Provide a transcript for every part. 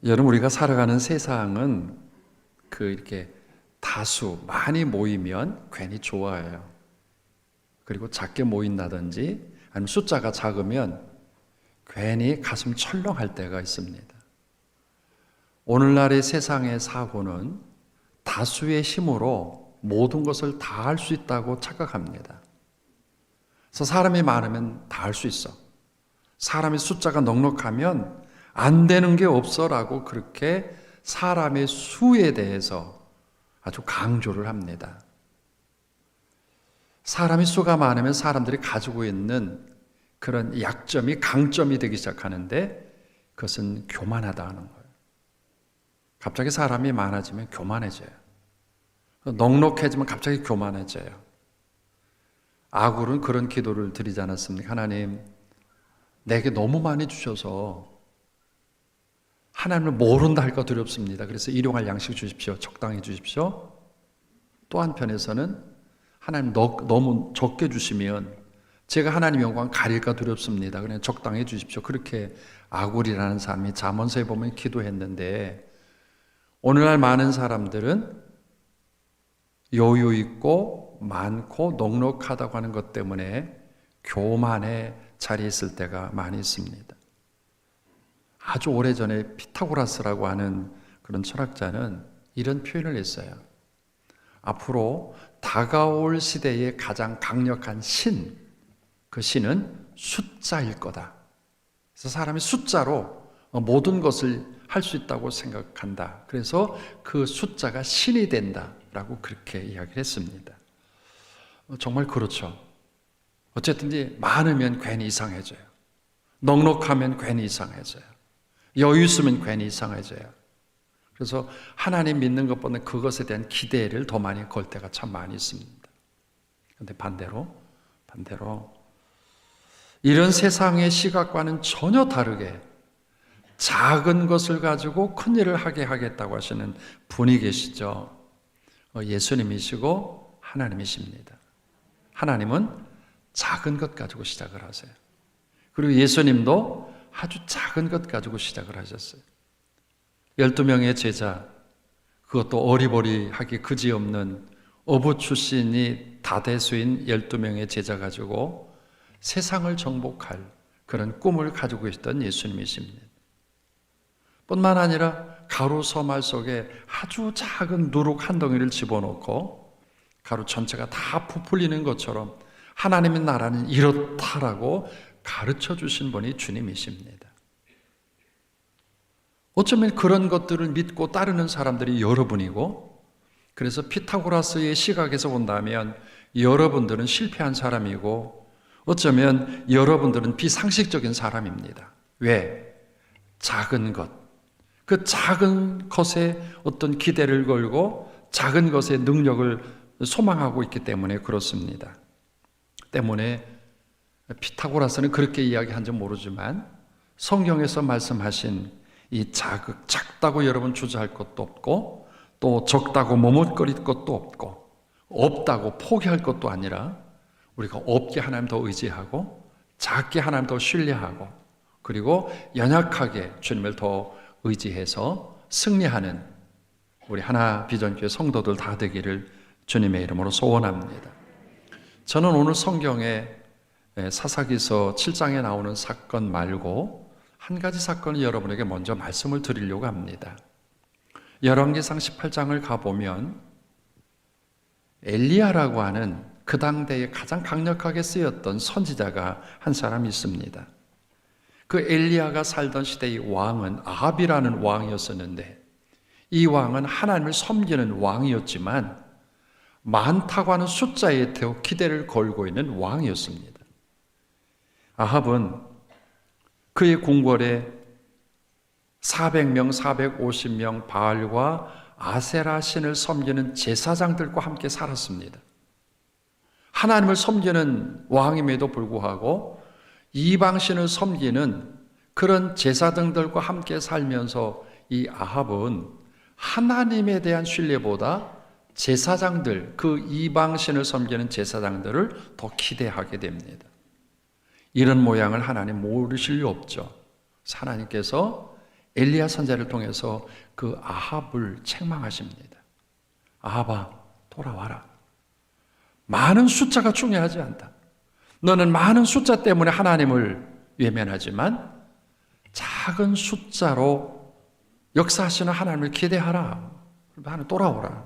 여러분, 우리가 살아가는 세상은 이렇게 다수 많이 모이면 괜히 좋아해요. 그리고 작게 모인다든지 아니면 숫자가 작으면 괜히 가슴 철렁할 때가 있습니다. 오늘날의 세상의 사고는 다수의 힘으로 모든 것을 다 할 수 있다고 착각합니다. 그래서 사람이 많으면 다 할 수 있어. 사람의 숫자가 넉넉하면 안 되는 게 없어라고 그렇게 사람의 수에 대해서 아주 강조를 합니다. 사람의 수가 많으면 사람들이 가지고 있는 그런 약점이 강점이 되기 시작하는데 그것은 교만하다는 거예요. 갑자기 사람이 많아지면 교만해져요. 넉넉해지면 갑자기 교만해져요. 아굴은 그런 기도를 드리지 않았습니까? 하나님, 내게 너무 많이 주셔서 하나님을 모른다 할까 두렵습니다. 그래서 일용할 양식 주십시오. 적당히 주십시오. 또 한편에서는 하나님 너무 적게 주시면 제가 하나님 영광 가릴까 두렵습니다. 그냥 적당히 주십시오. 그렇게 아굴이라는 사람이 잠언서에 보면 기도했는데, 오늘날 많은 사람들은 여유 있고 많고 넉넉하다고 하는 것 때문에 교만의 자리에 있을 때가 많이 있습니다. 아주 오래전에 피타고라스라고 하는 그런 철학자는 이런 표현을 했어요. 앞으로 다가올 시대의 가장 강력한 신, 그 신은 숫자일 거다. 그래서 사람이 숫자로 모든 것을 할 수 있다고 생각한다. 그래서 그 숫자가 신이 된다라고 그렇게 이야기를 했습니다. 정말 그렇죠. 어쨌든지 많으면 괜히 이상해져요. 넉넉하면 괜히 이상해져요. 여유 있으면 괜히 이상해져요. 그래서 하나님 믿는 것보다 그것에 대한 기대를 더 많이 걸 때가 참 많이 있습니다. 그런데 반대로 이런 세상의 시각과는 전혀 다르게 작은 것을 가지고 큰 일을 하게 하겠다고 하시는 분이 계시죠. 예수님이시고 하나님이십니다. 하나님은 작은 것 가지고 시작을 하세요. 그리고 예수님도 아주 작은 것 가지고 시작을 하셨어요. 12명의 제자, 그것도 어리버리하기 그지없는 어부 출신이 다대수인 12명의 제자 가지고 세상을 정복할 그런 꿈을 가지고 계셨던 예수님이십니다. 뿐만 아니라 가루 서말 속에 아주 작은 누룩 한 덩이를 집어넣고 가루 전체가 다 부풀리는 것처럼 하나님의 나라는 이렇다라고 가르쳐 주신 분이 주님이십니다. 어쩌면 그런 것들을 믿고 따르는 사람들이 여러분이고, 그래서 피타고라스의 시각에서 본다면 여러분들은 실패한 사람이고, 어쩌면 여러분들은 비상식적인 사람입니다. 왜? 작은 것, 그 작은 것에 어떤 기대를 걸고 작은 것의 능력을 소망하고 있기 때문에 그렇습니다. 때문에 피타고라스는 그렇게 이야기한 줄 모르지만 성경에서 말씀하신 이 작다고 여러분 주저할 것도 없고, 또 적다고 머뭇거릴 것도 없고, 없다고 포기할 것도 아니라 우리가 없게 하나님 더 의지하고 작게 하나님 더 신뢰하고, 그리고 연약하게 주님을 더 의지해서 승리하는 우리 하나 비전교회 성도들 다 되기를 주님의 이름으로 소원합니다. 저는 오늘 성경에 사사기서 7장에 나오는 사건 말고 한 가지 사건을 여러분에게 먼저 말씀을 드리려고 합니다. 열왕기상 18장을 가보면 엘리야라고 하는 그 당대에 가장 강력하게 쓰였던 선지자가 한 사람이 있습니다. 그 엘리야가 살던 시대의 왕은 아합이라는 왕이었었는데, 이 왕은 하나님을 섬기는 왕이었지만 많다고 하는 숫자에 더 기대를 걸고 있는 왕이었습니다. 아합은 그의 궁궐에 400명, 450명 바알과 아세라 신을 섬기는 제사장들과 함께 살았습니다. 하나님을 섬기는 왕임에도 불구하고 이방신을 섬기는 그런 제사장들과 함께 살면서 이 아합은 하나님에 대한 신뢰보다 제사장들, 그 이방신을 섬기는 제사장들을 더 기대하게 됩니다. 이런 모양을 하나님 모르실 리 없죠. 하나님께서 엘리야 선지자를 통해서 그 아합을 책망하십니다. 아합아, 돌아와라. 많은 숫자가 중요하지 않다. 너는 많은 숫자 때문에 하나님을 외면하지만 작은 숫자로 역사하시는 하나님을 기대하라. 나는 돌아오라.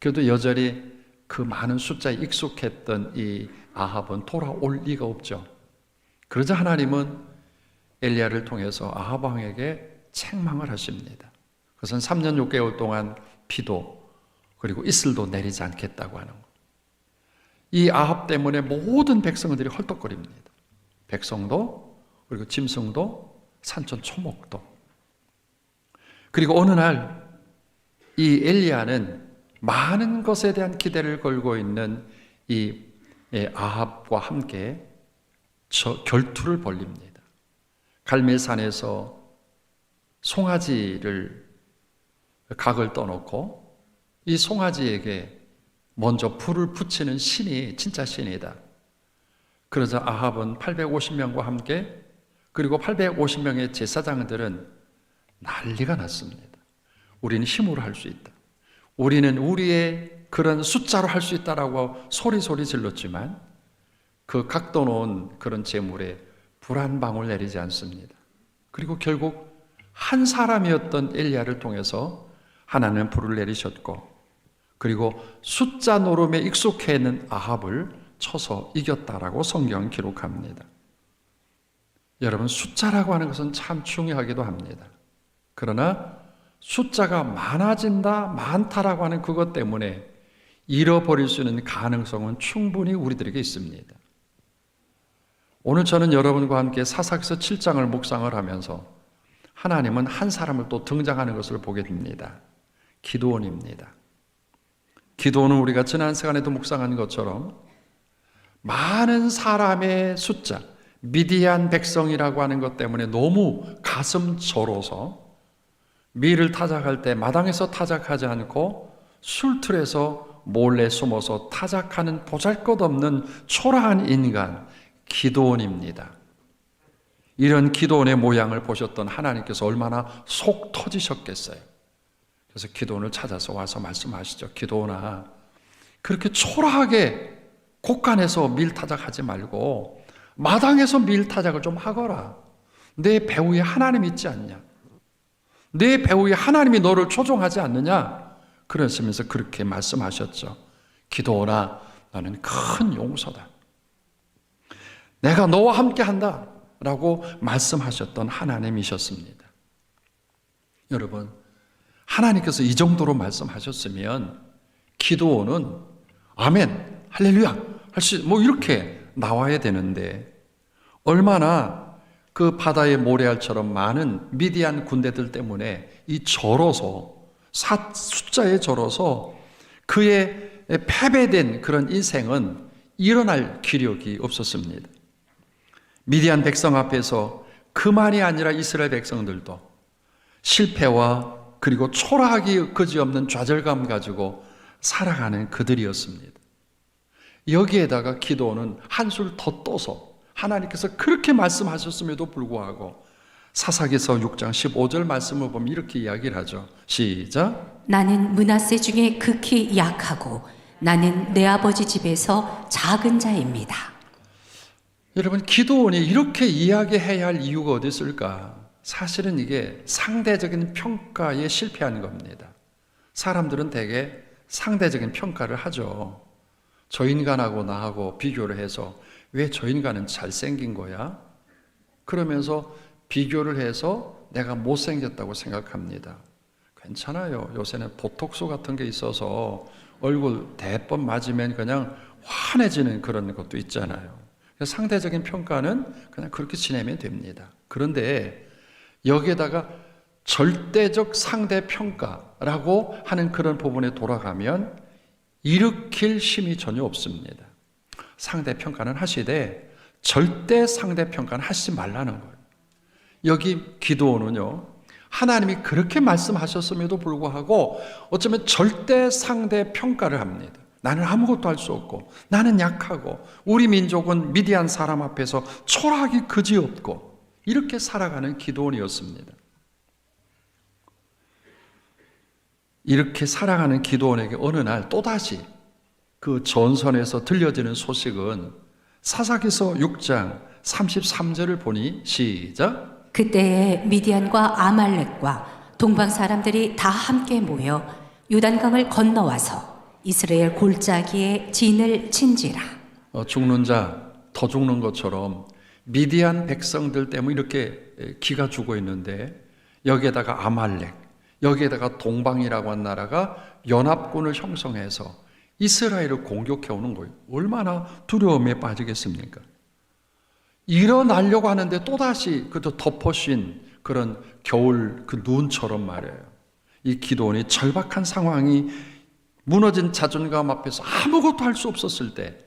그래도 여전히 그 많은 숫자에 익숙했던 이 아합은 돌아올 리가 없죠. 그러자 하나님은 엘리야를 통해서 아합 왕에게 책망을 하십니다. 그것은 3년 6개월 동안 비도 그리고 이슬도 내리지 않겠다고 하는 것. 이 아합 때문에 모든 백성들이 헐떡거립니다. 백성도 그리고 짐승도 산천 초목도. 그리고 어느 날 이 엘리야는 많은 것에 대한 기대를 걸고 있는 이 아합과 함께 결투를 벌립니다. 갈멜산에서 송아지를 각을 떠놓고 이 송아지에게 먼저 불을 붙이는 신이 진짜 신이다. 그러자 아합은 850명과 함께 그리고 850명의 제사장들은 난리가 났습니다. 우리는 힘으로 할 수 있다. 우리는 우리의 그런 숫자로 할 수 있다라고 소리 질렀지만 그 각도 놓은 그런 재물에 불 한 방울 내리지 않습니다. 그리고 결국 한 사람이었던 엘리야를 통해서 하나님은 불을 내리셨고 그리고 숫자 노름에 익숙해 있는 아합을 쳐서 이겼다라고 성경은 기록합니다. 여러분, 숫자라고 하는 것은 참 중요하기도 합니다. 그러나 숫자가 많아진다, 많다라고 하는 그것 때문에 잃어버릴 수 있는 가능성은 충분히 우리들에게 있습니다. 오늘 저는 여러분과 함께 사사기서 7장을 묵상을 하면서 하나님은 한 사람을 또 등장하는 것을 보게 됩니다. 기드온입니다. 기드온은 우리가 지난 시간에도 묵상한 것처럼 많은 사람의 숫자, 미디안 백성이라고 하는 것 때문에 너무 가슴 저로서 밀을 타작할 때 마당에서 타작하지 않고 술틀에서 몰래 숨어서 타작하는 보잘것없는 초라한 인간 기드온입니다. 이런 기드온의 모양을 보셨던 하나님께서 얼마나 속 터지셨겠어요. 그래서 기드온을 찾아서 와서 말씀하시죠. 기드온아, 그렇게 초라하게 곳간에서 밀타작하지 말고 마당에서 밀타작을 좀 하거라. 내 배후에 하나님 있지 않냐? 내 배후에 하나님이 너를 조종하지 않느냐? 그러시면서 그렇게 말씀하셨죠. 기드온아, 나는 큰 용서다. 내가 너와 함께 한다 라고 말씀하셨던 하나님이셨습니다. 여러분, 하나님께서 이 정도로 말씀하셨으면 기드온은 아멘, 할렐루야 할 수 이렇게 나와야 되는데 얼마나 그 바다의 모래알처럼 많은 미디안 군대들 때문에 이 절어서 숫자에 절어서 그의 패배된 그런 인생은 일어날 기력이 없었습니다. 미디안 백성 앞에서 그만이 아니라 이스라엘 백성들도 실패와 그리고 초라하기 그지없는 좌절감 가지고 살아가는 그들이었습니다. 여기에다가 기드온은 한술 더 떠서 하나님께서 그렇게 말씀하셨음에도 불구하고 사사기서 6장 15절 말씀을 보면 이렇게 이야기를 하죠. 시작. 나는 므낫세 중에 극히 약하고 나는 내 아버지 집에서 작은 자입니다. 여러분, 기드온이 이렇게 이야기해야 할 이유가 어디 있을까? 사실은 이게 상대적인 평가에 실패하는 겁니다. 사람들은 대개 상대적인 평가를 하죠. 저 인간하고 나하고 비교를 해서 왜 저 인간은 잘생긴 거야? 그러면서 비교를 해서 내가 못생겼다고 생각합니다. 괜찮아요. 요새는 보톡스 같은 게 있어서 얼굴 대번 맞으면 그냥 환해지는 그런 것도 있잖아요. 상대적인 평가는 그냥 그렇게 지내면 됩니다. 그런데 여기에다가 절대적 상대 평가라고 하는 그런 부분에 돌아가면 일으킬 힘이 전혀 없습니다. 상대 평가는 하시되 절대 상대 평가는 하시지 말라는 거예요. 여기 기드온은요, 하나님이 그렇게 말씀하셨음에도 불구하고 어쩌면 절대 상대 평가를 합니다. 나는 아무것도 할 수 없고 나는 약하고 우리 민족은 미디안 사람 앞에서 초라하기 그지없고 이렇게 살아가는 기드온이었습니다. 이렇게 사랑하는 기도원에게 어느 날 또다시 그 전선에서 들려지는 소식은 사사기서 6장 33절을 보니 시작. 그때에 미디안과 아말렉과 동방 사람들이 다 함께 모여 요단강을 건너와서 이스라엘 골짜기에 진을 친지라. 죽는 자 더 죽는 것처럼 미디안 백성들 때문에 이렇게 기가 죽어 있는데 여기에다가 아말렉, 여기에다가 동방이라고 한 나라가 연합군을 형성해서 이스라엘을 공격해 오는 거예요. 얼마나 두려움에 빠지겠습니까? 일어나려고 하는데 또다시 그저 덮어씌인 그런 겨울 그 눈처럼 말이에요. 이 기도원이 절박한 상황이 무너진 자존감 앞에서 아무것도 할 수 없었을 때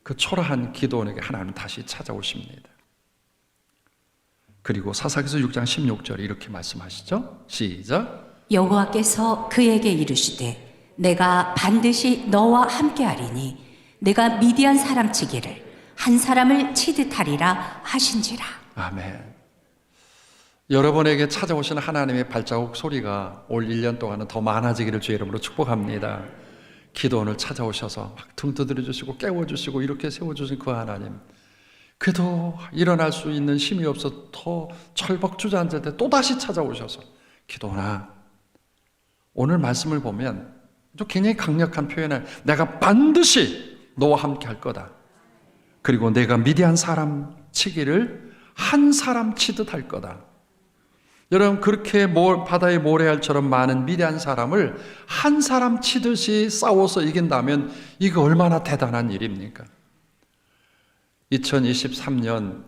그 초라한 기도원에게 하나님은 다시 찾아오십니다. 그리고 사사기서 6장 16절에 이렇게 말씀하시죠. 시작. 여호와께서 그에게 이르시되 내가 반드시 너와 함께하리니 내가 미디안 사람 치기를 한 사람을 치듯 하리라 하신지라. 아멘. 여러분에게 찾아오시는 하나님의 발자국 소리가 올 1년 동안은 더 많아지기를 주의 이름으로 축복합니다. 기도원을 찾아오셔서 막 등 두드려 주시고 깨워주시고 이렇게 세워주신 그 하나님, 그래도 일어날 수 있는 힘이 없어 더 철벅 주저앉을 때 또다시 찾아오셔서 기도원아, 오늘 말씀을 보면 좀 굉장히 강력한 표현을, 내가 반드시 너와 함께 할 거다. 그리고 내가 미디안 사람 치기를 한 사람 치듯 할 거다. 여러분, 그렇게 바다의 모래알처럼 많은 미디안 사람을 한 사람 치듯이 싸워서 이긴다면 이거 얼마나 대단한 일입니까? 2023년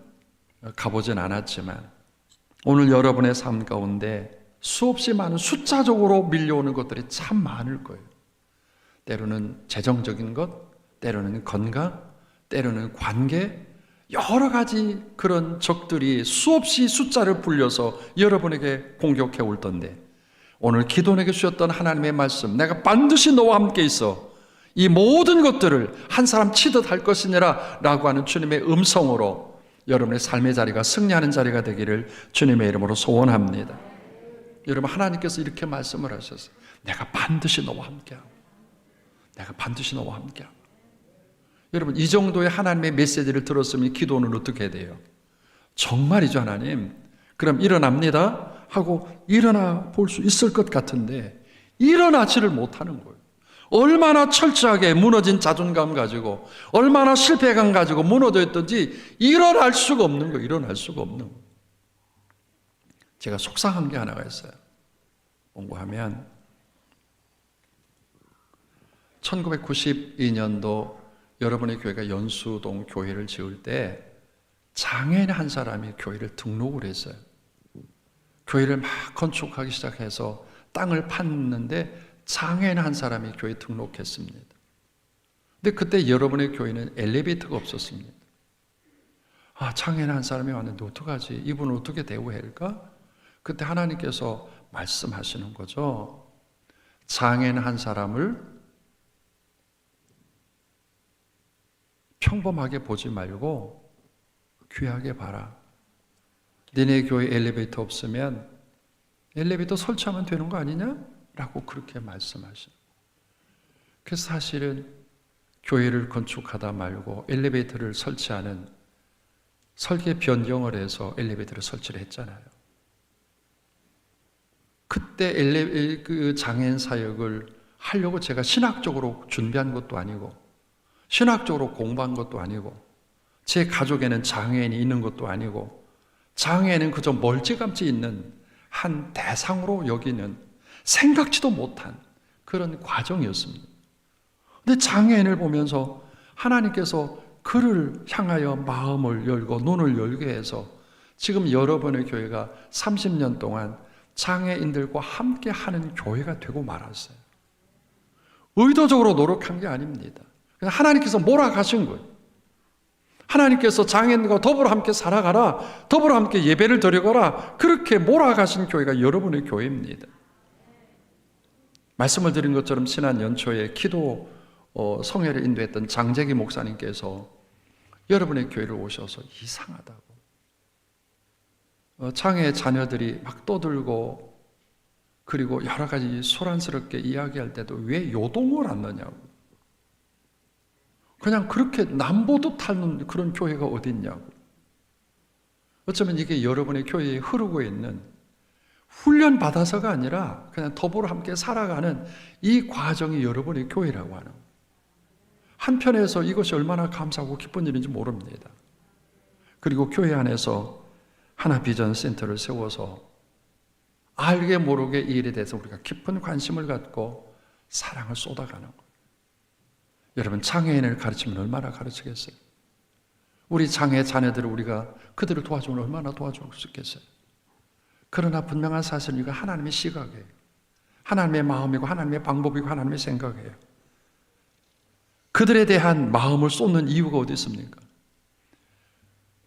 가보진 않았지만 오늘 여러분의 삶 가운데 수없이 많은 숫자적으로 밀려오는 것들이 참 많을 거예요. 때로는 재정적인 것, 때로는 건강, 때로는 관계, 여러 가지 그런 적들이 수없이 숫자를 불려서 여러분에게 공격해 올 텐데, 오늘 기도원에게 주셨던 하나님의 말씀, 내가 반드시 너와 함께 있어 이 모든 것들을 한 사람 치듯 할 것이니라 라고 하는 주님의 음성으로 여러분의 삶의 자리가 승리하는 자리가 되기를 주님의 이름으로 소원합니다. 여러분, 하나님께서 이렇게 말씀을 하셨어요. 내가 반드시 너와 함께하고, 내가 반드시 너와 함께하고. 여러분, 이 정도의 하나님의 메시지를 들었으면 기도는 어떻게 돼요? 정말이죠, 하나님. 그럼 일어납니다 하고 일어나 볼 수 있을 것 같은데 일어나지를 못하는 거예요. 얼마나 철저하게 무너진 자존감 가지고, 얼마나 실패감 가지고 무너져 있든지 일어날 수가 없는 거예요. 일어날 수가 없는 거예요. 제가 속상한 게 하나가 있어요. 공부하면 1992년도 여러분의 교회가 연수동 교회를 지을 때 장애인 한 사람이 교회를 등록을 했어요. 교회를 막 건축하기 시작해서 땅을 팠는데 장애인 한 사람이 교회에 등록했습니다. 근데 그때 여러분의 교회는 엘리베이터가 없었습니다. 아, 장애인 한 사람이 왔는데 어떡하지? 이분을 어떻게 대우해야 할까? 그때 하나님께서 말씀하시는 거죠. 장애인 한 사람을 평범하게 보지 말고 귀하게 봐라. 너네 교회 엘리베이터 없으면 엘리베이터 설치하면 되는 거 아니냐? 라고 그렇게 말씀하시는. 그래서 사실은 교회를 건축하다 말고 엘리베이터를 설치하는 설계 변경을 해서 엘리베이터를 설치를 했잖아요. 그때 그 장애인 사역을 하려고 제가 신학적으로 준비한 것도 아니고, 신학적으로 공부한 것도 아니고, 제 가족에는 장애인이 있는 것도 아니고, 장애인은 그저 멀찌감치 있는 한 대상으로 여기는 생각지도 못한 그런 과정이었습니다. 근데 장애인을 보면서 하나님께서 그를 향하여 마음을 열고 눈을 열게 해서 지금 여러분의 교회가 30년 동안 장애인들과 함께 하는 교회가 되고 말았어요. 의도적으로 노력한 게 아닙니다. 하나님께서 몰아가신 거예요. 하나님께서 장애인과 더불어 함께 살아가라, 더불어 함께 예배를 드려가라, 그렇게 몰아가신 교회가 여러분의 교회입니다. 말씀을 드린 것처럼 지난 연초에 기도 성회를 인도했던 장재기 목사님께서 여러분의 교회를 오셔서 이상하다고, 장애 자녀들이 막 떠들고 그리고 여러 가지 소란스럽게 이야기할 때도 왜 요동을 안 넣냐고. 그냥 그렇게 남보도 타는 그런 교회가 어딨냐고. 어쩌면 이게 여러분의 교회에 흐르고 있는 훈련 받아서가 아니라 그냥 더불어 함께 살아가는 이 과정이 여러분의 교회라고 하는 거예요. 한편에서 이것이 얼마나 감사하고 기쁜 일인지 모릅니다. 그리고 교회 안에서 하나 비전 센터를 세워서 알게 모르게 이 일에 대해서 우리가 깊은 관심을 갖고 사랑을 쏟아가는 거예요. 여러분, 장애인을 가르치면 얼마나 가르치겠어요? 우리 장애 자녀들을 우리가 그들을 도와주면 얼마나 도와줄 수 있겠어요? 그러나 분명한 사실은 이거 하나님의 시각이에요. 하나님의 마음이고 하나님의 방법이고 하나님의 생각이에요. 그들에 대한 마음을 쏟는 이유가 어디 있습니까?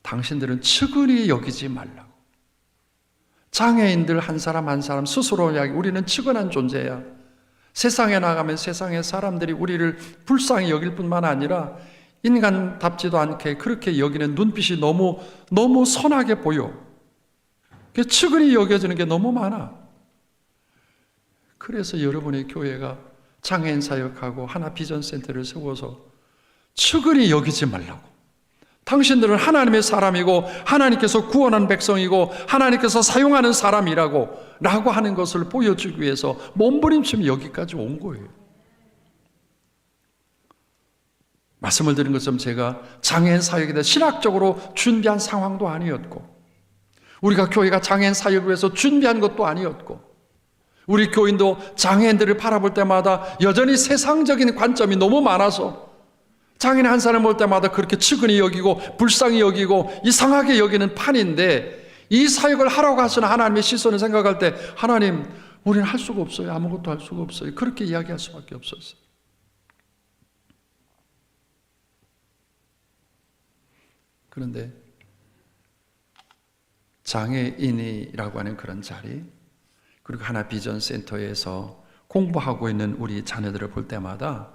당신들은 측은히 여기지 말라고. 장애인들 한 사람 한 사람 스스로 이야기, 우리는 측은한 존재야. 세상에 나가면 세상의 사람들이 우리를 불쌍히 여길 뿐만 아니라 인간답지도 않게 그렇게 여기는 눈빛이 너무 선하게 보여. 측은히 여겨지는 게 너무 많아. 그래서 여러분의 교회가 장애인 사역하고 하나 비전 센터를 세워서 측은히 여기지 말라고. 당신들은 하나님의 사람이고 하나님께서 구원한 백성이고 하나님께서 사용하는 사람이라고 라고 하는 것을 보여주기 위해서 몸부림치며 여기까지 온 거예요. 말씀을 드린 것처럼 제가 장애인 사역에 대해 신학적으로 준비한 상황도 아니었고, 우리가 교회가 장애인 사역을 위해서 준비한 것도 아니었고, 우리 교인도 장애인들을 바라볼 때마다 여전히 세상적인 관점이 너무 많아서 장애인 한 사람 볼 때마다 그렇게 측은히 여기고 불쌍히 여기고 이상하게 여기는 판인데, 이 사역을 하라고 하시는 하나님의 시선을 생각할 때 하나님, 우리는 할 수가 없어요. 아무것도 할 수가 없어요. 그렇게 이야기할 수밖에 없었어요. 그런데 장애인이라고 하는 그런 자리, 그리고 하나 비전 센터에서 공부하고 있는 우리 자녀들을 볼 때마다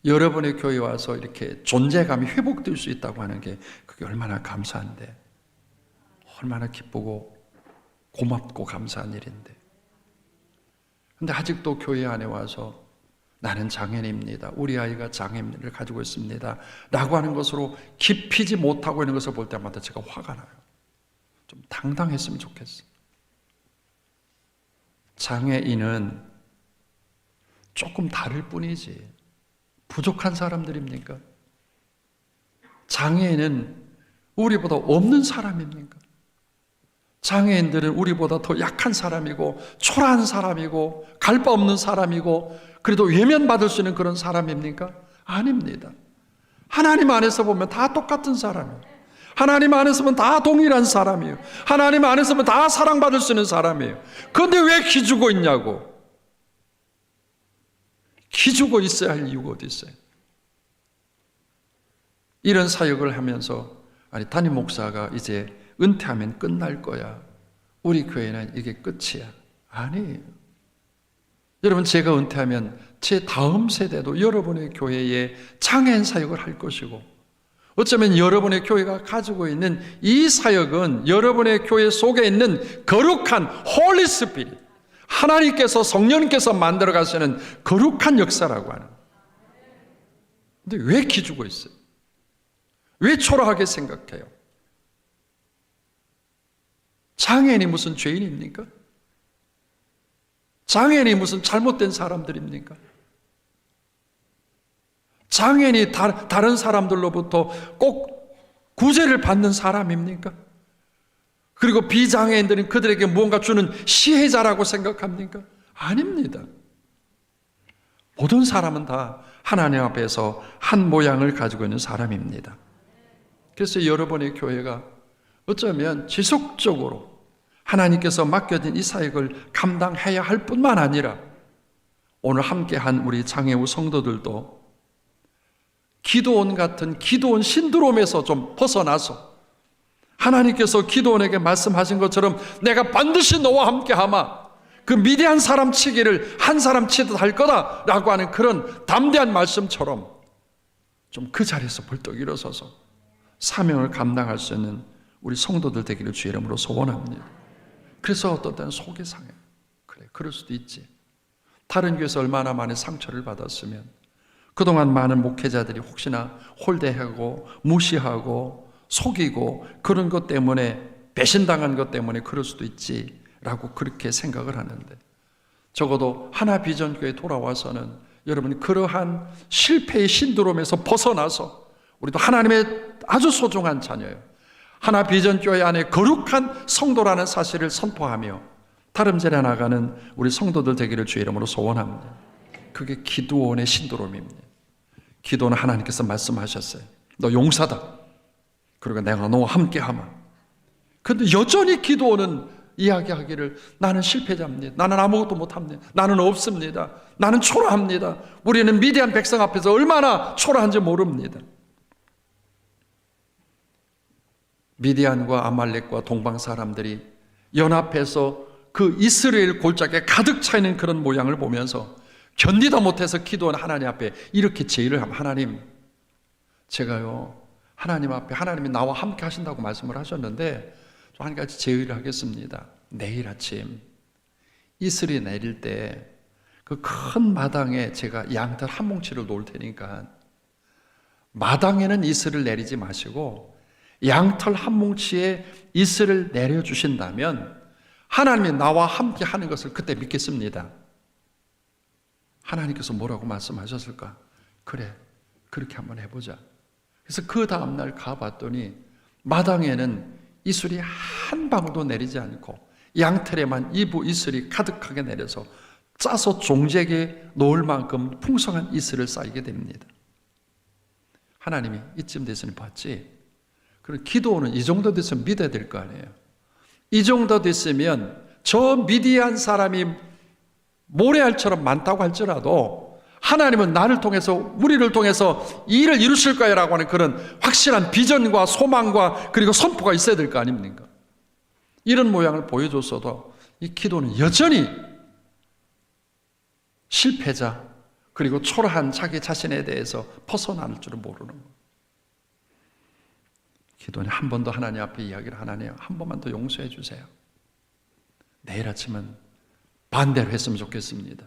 여러분의 교회에 와서 이렇게 존재감이 회복될 수 있다고 하는 게 그게 얼마나 감사한데, 얼마나 기쁘고 고맙고 감사한 일인데. 근데 아직도 교회 안에 와서 나는 장애인입니다, 우리 아이가 장애를 가지고 있습니다 라고 하는 것으로 깊이지 못하고 있는 것을 볼 때마다 제가 화가 나요. 좀 당당했으면 좋겠어요. 장애인은 조금 다를 뿐이지 부족한 사람들입니까? 장애인은 우리보다 없는 사람입니까? 장애인들은 우리보다 더 약한 사람이고 초라한 사람이고 갈 바 없는 사람이고 그래도 외면받을 수 있는 그런 사람입니까? 아닙니다. 하나님 안에서 보면 다 똑같은 사람이에요. 하나님 안에서 보면 다 동일한 사람이에요. 하나님 안에서 보면 다 사랑받을 수 있는 사람이에요. 그런데 왜 기죽어 있냐고. 기죽어 있어야 할 이유가 어디 있어요? 이런 사역을 하면서 담임 목사가 이제 은퇴하면 끝날 거야, 우리 교회는 이게 끝이야. 아니에요. 여러분, 제가 은퇴하면 제 다음 세대도 여러분의 교회에 장애인 사역을 할 것이고, 어쩌면 여러분의 교회가 가지고 있는 이 사역은 여러분의 교회 속에 있는 거룩한 홀리 스피릿, 하나님께서 성령님께서 만들어 가시는 거룩한 역사라고 하는. 근데 왜 기죽어 있어요? 왜 초라하게 생각해요? 장애인이 무슨 죄인입니까? 장애인이 무슨 잘못된 사람들입니까? 장애인이 다른 사람들로부터 꼭 구제를 받는 사람입니까? 그리고 비장애인들은 그들에게 무언가 주는 시혜자라고 생각합니까? 아닙니다. 모든 사람은 다 하나님 앞에서 한 모양을 가지고 있는 사람입니다. 그래서 여러분의 교회가 어쩌면 지속적으로 하나님께서 맡겨진 이 사역을 감당해야 할 뿐만 아니라, 오늘 함께한 우리 장애우 성도들도 기도원 같은 기도원 신드롬에서 좀 벗어나서 하나님께서 기도원에게 말씀하신 것처럼 내가 반드시 너와 함께하마, 그 미대한 사람 치기를 한 사람 치듯 할 거다라고 하는 그런 담대한 말씀처럼 좀 그 자리에서 벌떡 일어서서 사명을 감당할 수 있는 우리 성도들 되기를 주의 이름으로 소원합니다. 그래서 어떤 때는 속이 상해요. 그래, 그래, 그럴 수도 있지. 다른 교회에서 얼마나 많은 상처를 받았으면 그동안 많은 목회자들이 혹시나 홀대하고 무시하고 속이고 그런 것 때문에 배신당한 것 때문에 그럴 수도 있지라고 그렇게 생각을 하는데, 적어도 하나비전교회에 돌아와서는 여러분 그러한 실패의 신드롬에서 벗어나서 우리도 하나님의 아주 소중한 자녀예요. 하나비전교회 안에 거룩한 성도라는 사실을 선포하며 다름질해 나가는 우리 성도들 되기를 주의 이름으로 소원합니다. 그게 기드온의 신드롬입니다. 기드온은 하나님께서 말씀하셨어요. 너 용사다. 그리고 내가 너와 함께하마. 그런데 여전히 기드온은 이야기하기를 나는 실패자입니다. 나는 아무것도 못합니다. 나는 없습니다. 나는 초라합니다. 우리는 미디안 백성 앞에서 얼마나 초라한지 모릅니다. 미디안과 아말렉과 동방 사람들이 연합해서 그 이스라엘 골짜기에 가득 차 있는 그런 모양을 보면서 견디다 못해서 기도한 하나님 앞에 이렇게 제의를 하면, 하나님, 제가요 하나님 앞에 하나님이 나와 함께 하신다고 말씀을 하셨는데 좀 한 가지 제의를 하겠습니다. 내일 아침 이슬이 내릴 때 그 큰 마당에 제가 양털 한 뭉치를 놓을 테니까 마당에는 이슬을 내리지 마시고 양털 한 뭉치에 이슬을 내려주신다면 하나님이 나와 함께 하는 것을 그때 믿겠습니다. 하나님께서 뭐라고 말씀하셨을까? 그래, 그렇게 한번 해보자. 그래서 그 다음날 가봤더니 마당에는 이슬이 한 방울도 내리지 않고 양털에만 이슬이 가득하게 내려서 짜서 종재에 놓을 만큼 풍성한 이슬을 쌓이게 됩니다. 하나님이 이쯤 됐으니 봤지? 그리고 기도는 이 정도 됐으면 믿어야 될 거 아니에요. 이 정도 됐으면 저 미디안 사람이 모래알처럼 많다고 할지라도 하나님은 나를 통해서, 우리를 통해서 이 일을 이루실 거야 라고 하는 그런 확실한 비전과 소망과 그리고 선포가 있어야 될 거 아닙니까? 이런 모양을 보여줬어도 이 기도는 여전히 실패자 그리고 초라한 자기 자신에 대해서 벗어날 줄은 모르는 거예요. 기도는 한 번 더 하나님 앞에 이야기를, 하나님 한 번만 더 용서해 주세요. 내일 아침은 반대로 했으면 좋겠습니다.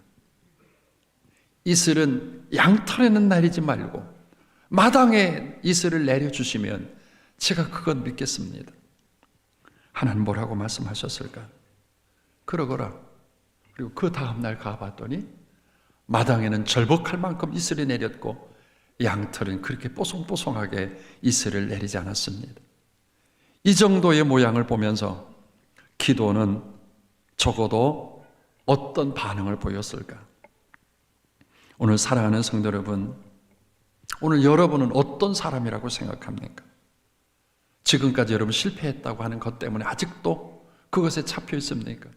이슬은 양털에는 내리지 말고 마당에 이슬을 내려주시면 제가 그건 믿겠습니다. 하나님 뭐라고 말씀하셨을까? 그러거라. 그리고 그 다음날 가봤더니 마당에는 절벅할 만큼 이슬이 내렸고 양털은 그렇게 뽀송뽀송하게 이슬을 내리지 않았습니다. 이 정도의 모양을 보면서 기도는 적어도 어떤 반응을 보였을까? 오늘 사랑하는 성도 여러분, 오늘 여러분은 어떤 사람이라고 생각합니까? 지금까지 여러분 실패했다고 하는 것 때문에 아직도 그것에 잡혀 있습니까?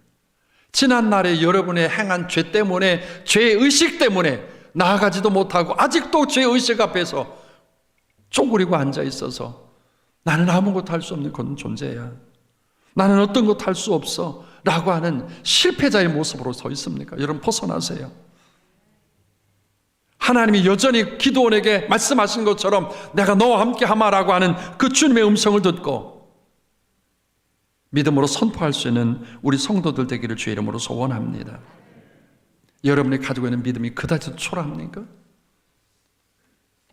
지난날에 여러분의 행한 죄 때문에, 죄의식 때문에 나아가지도 못하고 아직도 죄의식 앞에서 쪼그리고 앉아 있어서 나는 아무것도 할 수 없는 그런 존재야, 나는 어떤 것도 할 수 없어 라고 하는 실패자의 모습으로 서 있습니까? 여러분 벗어나세요. 하나님이 여전히 기드온에게 말씀하신 것처럼 내가 너와 함께 하마라고 하는 그 주님의 음성을 듣고 믿음으로 선포할 수 있는 우리 성도들 되기를 주의 이름으로 소원합니다. 여러분이 가지고 있는 믿음이 그다지 초라합니까?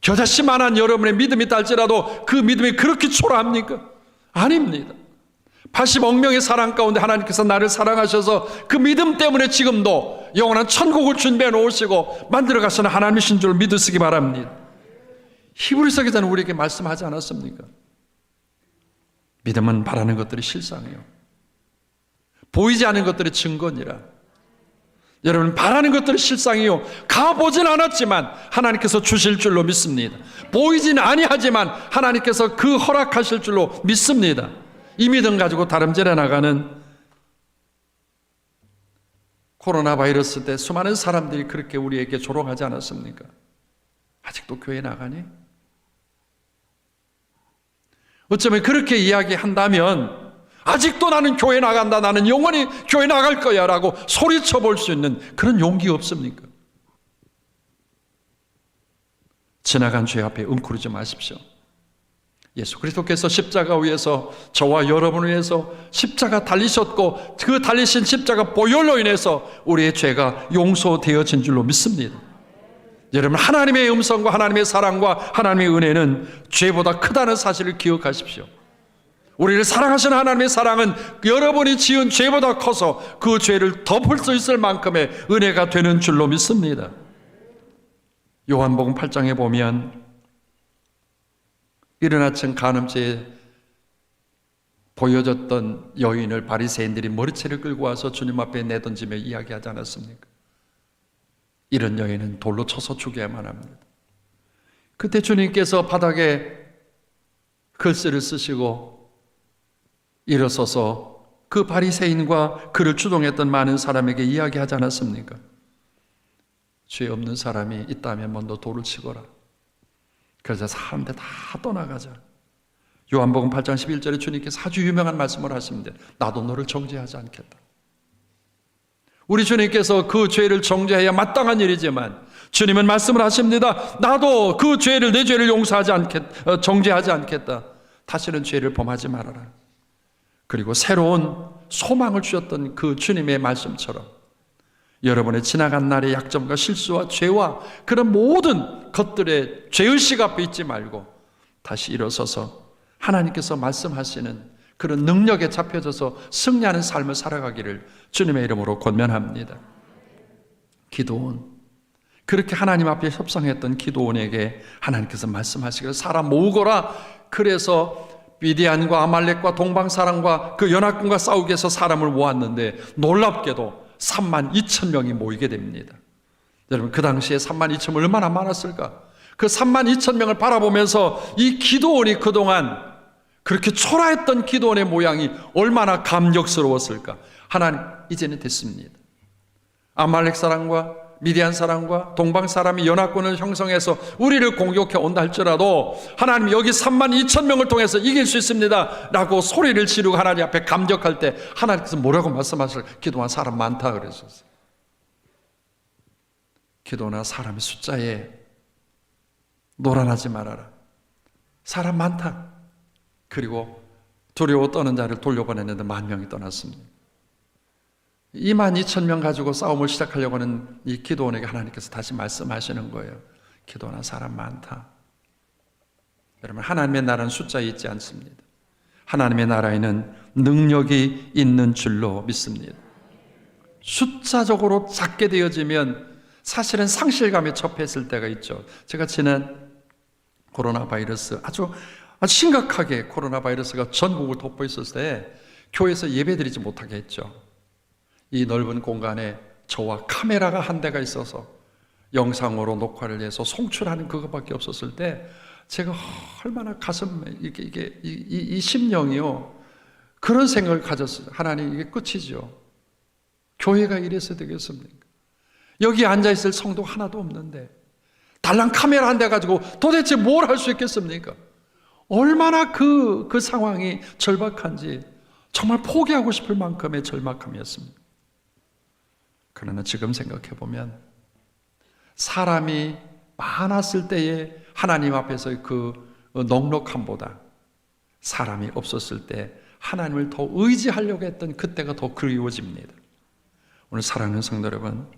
겨자씨만한 여러분의 믿음이 딸지라도 그 믿음이 그렇게 초라합니까? 아닙니다. 80억 명의 사랑 가운데 하나님께서 나를 사랑하셔서 그 믿음 때문에 지금도 영원한 천국을 준비해 놓으시고 만들어 가시는 하나님이신 줄 믿으시기 바랍니다. 히브리서 기자는 우리에게 말씀하지 않았습니까? 믿음은 바라는 것들이 실상이요, 보이지 않는 것들이 증거니라. 여러분, 바라는 것들이 실상이요, 가보진 않았지만 하나님께서 주실 줄로 믿습니다. 보이지는 아니하지만 하나님께서 그 허락하실 줄로 믿습니다. 이 믿음 가지고 다름질해 나가는 코로나 바이러스 때 수많은 사람들이 그렇게 우리에게 조롱하지 않았습니까? 아직도 교회 나가니? 어쩌면 그렇게 이야기한다면 아직도 나는 교회 나간다, 나는 영원히 교회 나갈 거야 라고 소리쳐 볼 수 있는 그런 용기 없습니까? 지나간 죄 앞에 웅크리지 마십시오. 예수 그리스도께서 십자가 위에서 저와 여러분을 위해서 십자가 달리셨고 그 달리신 십자가 보혈로 인해서 우리의 죄가 용서되어진 줄로 믿습니다. 여러분, 하나님의 음성과 하나님의 사랑과 하나님의 은혜는 죄보다 크다는 사실을 기억하십시오. 우리를 사랑하시는 하나님의 사랑은 여러분이 지은 죄보다 커서 그 죄를 덮을 수 있을 만큼의 은혜가 되는 줄로 믿습니다. 요한복음 8장에 보면 이른 아침 간음죄에 보여졌던 여인을 바리새인들이 머리채를 끌고 와서 주님 앞에 내던지며 이야기하지 않았습니까? 이런 여인은 돌로 쳐서 죽여야만 합니다. 그때 주님께서 바닥에 글씨를 쓰시고 일어서서 그 바리새인과 그를 추종했던 많은 사람에게 이야기하지 않았습니까? 죄 없는 사람이 있다면 먼저 돌을 치거라. 그래서 사람들 다 떠나가자. 요한복음 8장 11절에 주님께서 아주 유명한 말씀을 하십니다. 나도 너를 정죄하지 않겠다. 우리 주님께서 그 죄를 정죄해야 마땅한 일이지만 주님은 말씀을 하십니다. 나도 그 죄를, 내 죄를 정죄하지 않겠다. 다시는 죄를 범하지 말아라. 그리고 새로운 소망을 주셨던 그 주님의 말씀처럼 여러분의 지나간 날의 약점과 실수와 죄와 그런 모든 것들의 죄의식 앞에 있지 말고 다시 일어서서 하나님께서 말씀하시는 그런 능력에 잡혀져서 승리하는 삶을 살아가기를 주님의 이름으로 권면합니다. 기도원, 그렇게 하나님 앞에 협상했던 기도원에게 하나님께서 말씀하시기를 사람 모으거라. 그래서 미디안과 아말렉과 동방사람과 그 연합군과 싸우기 위해서 사람을 모았는데 놀랍게도 32,000명이 모이게 됩니다. 여러분, 그 당시에 32,000명 얼마나 많았을까? 그 32,000명을 바라보면서 이 기도원이 그동안 그렇게 초라했던 기도원의 모양이 얼마나 감격스러웠을까? 하나님, 이제는 됐습니다. 아말렉 사람과 미디안 사람과 동방 사람이 연합군을 형성해서 우리를 공격해 온다 할지라도 하나님 여기 32,000명을 통해서 이길 수 있습니다 라고 소리를 지르고 하나님 앞에 감격할 때 하나님께서 뭐라고 말씀하실? 기도한 사람 많다 그랬었어요. 기도나 사람의 숫자에 놀아나지 말아라. 사람 많다. 그리고 두려워 떠는 자를 돌려보냈는데 10,000명이 떠났습니다. 22,000명 가지고 싸움을 시작하려고 하는 이 기도원에게 하나님께서 다시 말씀하시는 거예요. 기도나 사람 많다. 여러분, 하나님의 나라는 숫자에 있지 않습니다. 하나님의 나라에는 능력이 있는 줄로 믿습니다. 숫자적으로 작게 되어지면 사실은 상실감에 접했을 때가 있죠. 제가 지난 코로나 바이러스 아주 심각하게 코로나 바이러스가 전국을 덮고 있었을 때 교회에서 예배드리지 못하게 했죠. 이 넓은 공간에 저와 카메라가 한 대가 있어서 영상으로 녹화를 해서 송출하는 그것밖에 없었을 때 제가 얼마나 가슴에 이 심령이요 그런 생각을 가졌어요. 하나님, 이게 끝이죠. 교회가 이래서 되겠습니까? 여기 앉아있을 성도 하나도 없는데 달랑 카메라 한 대 가지고 도대체 뭘 할 수 있겠습니까? 얼마나 그 상황이 절박한지 정말 포기하고 싶을 만큼의 절박함이었습니다. 그러나 지금 생각해보면 사람이 많았을 때의 하나님 앞에서의 그 넉넉함보다 사람이 없었을 때 하나님을 더 의지하려고 했던 그때가 더 그리워집니다. 오늘 사랑하는 성도 여러분,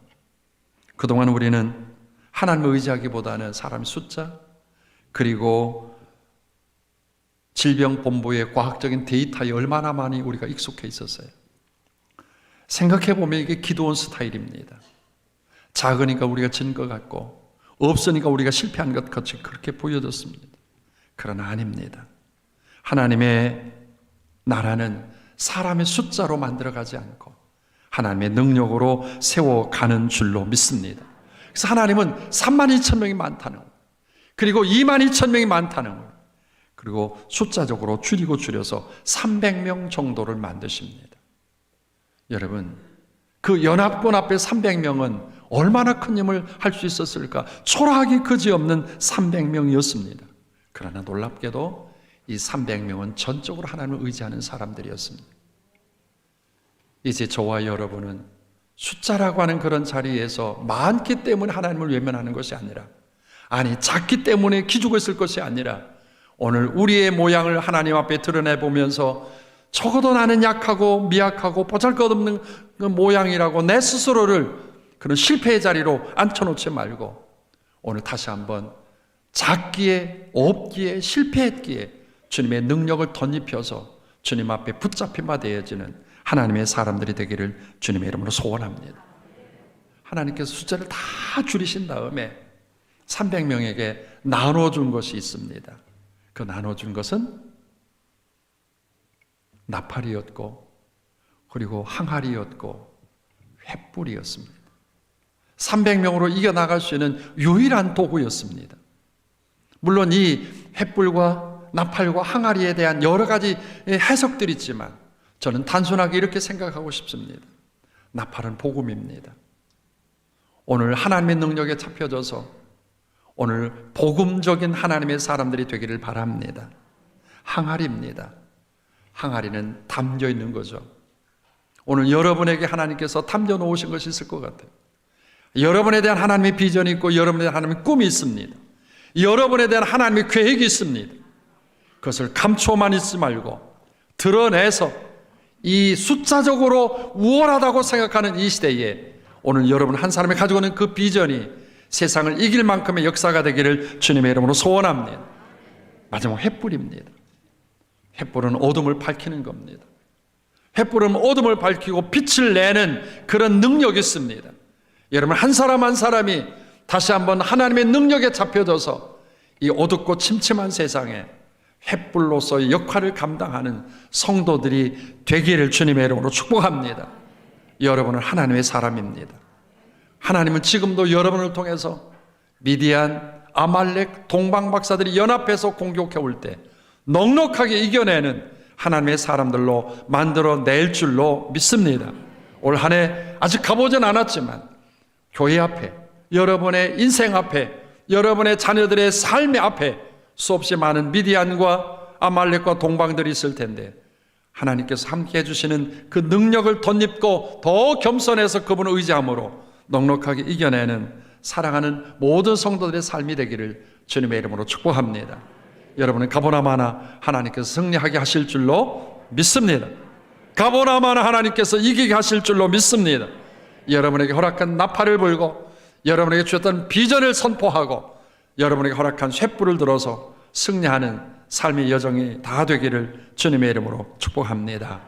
그동안 우리는 하나님을 의지하기보다는 사람의 숫자 그리고 질병본부의 과학적인 데이터에 얼마나 많이 우리가 익숙해 있었어요. 생각해보면 이게 기도원 스타일입니다. 작으니까 우리가 진 것 같고 없으니까 우리가 실패한 것 같이 그렇게 보여졌습니다. 그러나 아닙니다. 하나님의 나라는 사람의 숫자로 만들어가지 않고 하나님의 능력으로 세워가는 줄로 믿습니다. 그래서 하나님은 32,000명이 많다는 것, 그리고 22,000명이 많다는 것, 그리고 숫자적으로 줄여서 300명 정도를 만드십니다. 여러분, 그 연합군 앞에 300명은 얼마나 큰 힘을 할 수 있었을까? 초라하기 그지없는 300명이었습니다. 그러나 놀랍게도 이 300명은 전적으로 하나님을 의지하는 사람들이었습니다. 이제 저와 여러분은 숫자라고 하는 그런 자리에서 많기 때문에 하나님을 외면하는 것이 아니라, 아니 작기 때문에 기죽어 있을 것이 아니라 오늘 우리의 모양을 하나님 앞에 드러내보면서 적어도 나는 약하고 미약하고 보잘것없는 그 모양이라고 내 스스로를 그런 실패의 자리로 앉혀놓지 말고 오늘 다시 한번 작기에 없기에 실패했기에 주님의 능력을 덧입혀서 주님 앞에 붙잡힌 바 되어지는 하나님의 사람들이 되기를 주님의 이름으로 소원합니다. 하나님께서 숫자를 다 줄이신 다음에 300명에게 나눠준 것이 있습니다. 그 나눠준 것은 나팔이었고 그리고 항아리였고 횃불이었습니다. 300명으로 이겨나갈 수 있는 유일한 도구였습니다. 물론 이 횃불과 나팔과 항아리에 대한 여러 가지 해석들이 있지만 저는 단순하게 이렇게 생각하고 싶습니다. 나팔은 복음입니다. 오늘 하나님의 능력에 잡혀져서 오늘 복음적인 하나님의 사람들이 되기를 바랍니다. 항아리입니다. 항아리는 담겨 있는 거죠. 오늘 여러분에게 하나님께서 담겨 놓으신 것이 있을 것 같아요. 여러분에 대한 하나님의 비전이 있고 여러분에 대한 하나님의 꿈이 있습니다. 여러분에 대한 하나님의 계획이 있습니다. 그것을 감춰만 있지 말고 드러내서 이 숫자적으로 우월하다고 생각하는 이 시대에 오늘 여러분 한 사람이 가지고 있는 그 비전이 세상을 이길 만큼의 역사가 되기를 주님의 이름으로 소원합니다. 마지막 횃불입니다. 횃불은 어둠을 밝히는 겁니다. 횃불은 어둠을 밝히고 빛을 내는 그런 능력이 있습니다. 여러분 한 사람 한 사람이 다시 한번 하나님의 능력에 잡혀져서 이 어둡고 침침한 세상에 횃불로서의 역할을 감당하는 성도들이 되기를 주님의 이름으로 축복합니다. 여러분은 하나님의 사람입니다. 하나님은 지금도 여러분을 통해서 미디안, 아말렉, 동방 박사들이 연합해서 공격해 올 때 넉넉하게 이겨내는 하나님의 사람들로 만들어낼 줄로 믿습니다. 올 한 해 아직 가보진 않았지만 교회 앞에, 여러분의 인생 앞에, 여러분의 자녀들의 삶의 앞에 수없이 많은 미디안과 아말렉과 동방들이 있을 텐데 하나님께서 함께 해주시는 그 능력을 덧입고 더 겸손해서 그분을 의지함으로 넉넉하게 이겨내는 사랑하는 모든 성도들의 삶이 되기를 주님의 이름으로 축복합니다. 여러분은 가보나마나 하나님께서 승리하게 하실 줄로 믿습니다. 가보나마나 하나님께서 이기게 하실 줄로 믿습니다. 여러분에게 허락한 나팔을 불고 여러분에게 주셨던 비전을 선포하고 여러분에게 허락한 횃불을 들어서 승리하는 삶의 여정이 다 되기를 주님의 이름으로 축복합니다.